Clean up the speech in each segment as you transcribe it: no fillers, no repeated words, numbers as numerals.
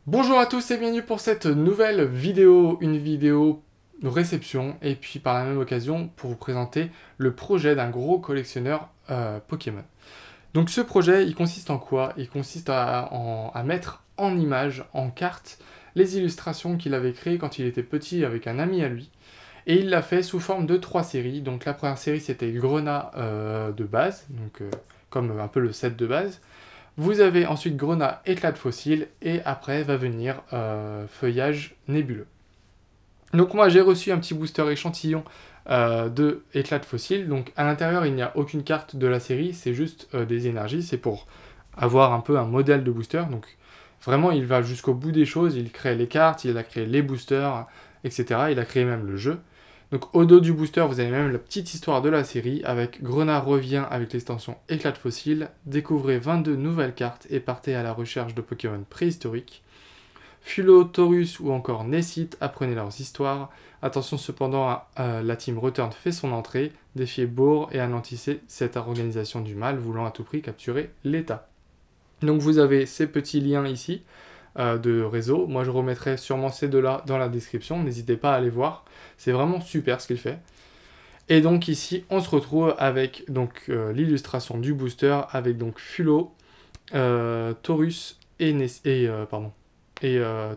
Bonjour à tous et bienvenue pour cette nouvelle vidéo, une vidéo de réception et puis par la même occasion pour vous présenter le projet d'un gros collectionneur Pokémon. Donc ce projet il consiste en quoi? Il consiste à mettre en image, en carte, les illustrations qu'il avait créées quand il était petit avec un ami à lui. Et il l'a fait sous forme de 3 séries. Donc la première série c'était Grenat de base, donc comme un peu le set de base. Vous avez ensuite Grenat éclat de fossile et après va venir feuillage nébuleux. Donc moi j'ai reçu un petit booster échantillon de éclat de fossile. Donc à l'intérieur il n'y a aucune carte de la série, c'est juste des énergies, c'est pour avoir un peu un modèle de booster. Donc vraiment il va jusqu'au bout des choses, il crée les cartes, il a créé les boosters, etc. Il a créé même le jeu. Donc au dos du booster, vous avez même la petite histoire de la série, avec Grenat revient avec l'extension Éclat de fossile, découvrez 22 nouvelles cartes et partez à la recherche de Pokémon préhistoriques. Fulo, Taurus ou encore Nessite, apprenez leurs histoires. Attention cependant, la team Return fait son entrée, défiez Bourg et anéantissez cette organisation du mal voulant à tout prix capturer l'État. Donc vous avez ces petits liens ici de réseau. Moi je remettrai sûrement ces deux-là dans la description, n'hésitez pas à aller voir. C'est vraiment super ce qu'il fait. Et donc ici on se retrouve avec donc l'illustration du booster avec donc Fulo, Taurus et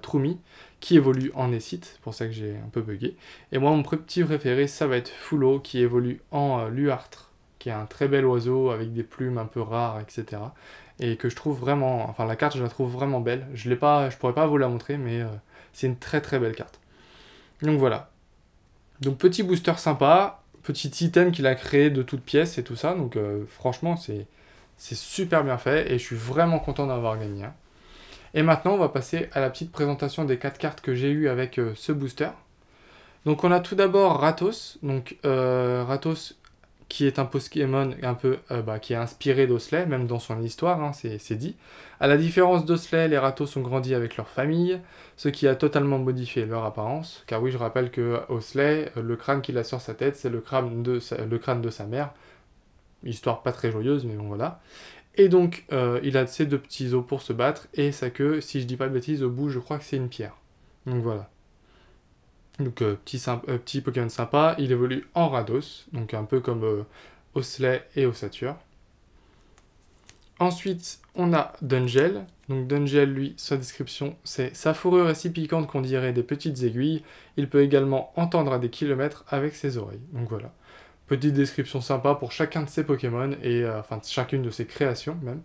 Trumi qui évolue en Nessite, c'est pour ça que j'ai un peu bugué. Et moi mon petit préféré ça va être Fulo qui évolue en Luartre, qui est un très bel oiseau avec des plumes un peu rares, etc. Et que je trouve vraiment, enfin la carte je la trouve vraiment belle. Je pourrais pas vous la montrer, mais c'est une très très belle carte. Donc voilà. Donc petit booster sympa, petit item qu'il a créé de toutes pièces et tout ça. Donc franchement c'est super bien fait et je suis vraiment content d'avoir gagné. Hein. Et maintenant on va passer à la petite présentation des 4 cartes que j'ai eues avec ce booster. Donc on a tout d'abord Ratos. Donc Ratos qui est un Pokémon un peu qui est inspiré d'Osley, même dans son histoire, hein, c'est dit. À la différence d'Osley, les Ratos ont grandi avec leur famille, ce qui a totalement modifié leur apparence. Car oui, je rappelle que Osley, le crâne qu'il a sur sa tête, c'est le crâne de sa mère. Histoire pas très joyeuse, mais bon voilà. Et donc, il a ses deux petits os pour se battre, et sa queue, si je dis pas de bêtises, au bout, je crois que c'est une pierre. Donc voilà. Donc petit Pokémon sympa, il évolue en Rados, donc un peu comme Osley et Ossature. Ensuite, on a Dungel. Donc Dungel, lui, sa description, c'est sa fourrure est si piquante qu'on dirait des petites aiguilles. Il peut également entendre à des kilomètres avec ses oreilles. Donc voilà. Petite description sympa pour chacun de ses Pokémon, et enfin chacune de ses créations même.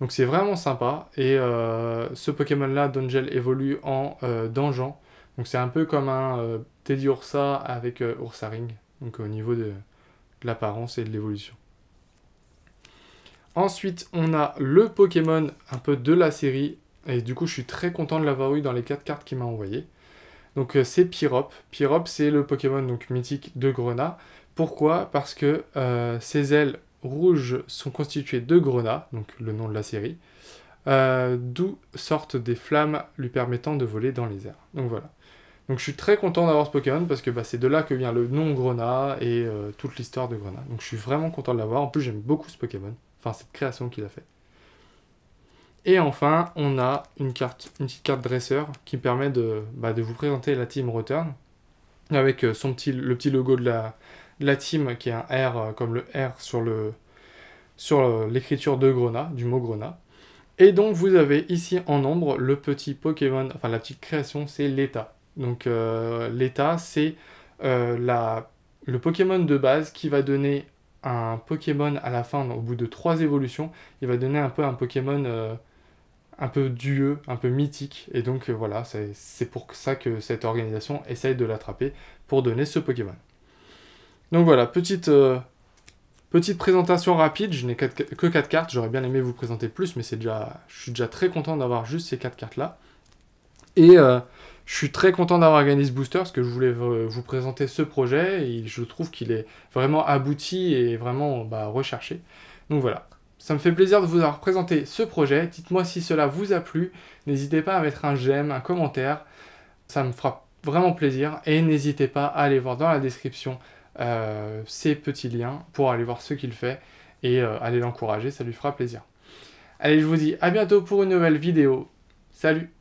Donc c'est vraiment sympa. Et ce Pokémon-là, Dungel, évolue en Dangeant. Donc c'est un peu comme un Teddiursa avec Ursaring. Donc au niveau de l'apparence et de l'évolution. Ensuite, on a le Pokémon un peu de la série. Et du coup, je suis très content de l'avoir eu dans les 4 cartes qu'il m'a envoyées. Donc c'est Pyrope. Pyrope, c'est le Pokémon donc, mythique de Grenat. Pourquoi? Parce que ses ailes rouges sont constituées de Grenat, donc le nom de la série, d'où sortent des flammes lui permettant de voler dans les airs. Donc voilà. Donc je suis très content d'avoir ce Pokémon parce que c'est de là que vient le nom Grenat et toute l'histoire de Grenat. Donc je suis vraiment content de l'avoir. En plus j'aime beaucoup ce Pokémon, enfin cette création qu'il a fait. Et enfin on a une petite carte dresseur qui permet de vous présenter la team Return avec le petit logo de la team qui est un R comme le R sur l'écriture de Grenat, du mot Grenat. Et donc vous avez ici en ombre le petit Pokémon, enfin la petite création, c'est l'État. Donc l'État, c'est le Pokémon de base qui va donner un Pokémon à la fin, au bout de 3 évolutions, il va donner un peu un Pokémon un peu dieu, un peu mythique. Et donc voilà, c'est pour ça que cette organisation essaye de l'attraper pour donner ce Pokémon. Donc voilà, petite présentation rapide, je n'ai que 4 cartes, j'aurais bien aimé vous présenter plus, mais je suis déjà très content d'avoir juste ces 4 cartes-là. Et je suis très content d'avoir gagné ce booster, parce que je voulais vous présenter ce projet, et je trouve qu'il est vraiment abouti et vraiment recherché. Donc voilà, ça me fait plaisir de vous avoir présenté ce projet, dites-moi si cela vous a plu, n'hésitez pas à mettre un j'aime, un commentaire, ça me fera vraiment plaisir, et n'hésitez pas à aller voir dans la description ces petits liens pour aller voir ce qu'il fait et aller l'encourager, ça lui fera plaisir. Allez, je vous dis à bientôt pour une nouvelle vidéo. Salut!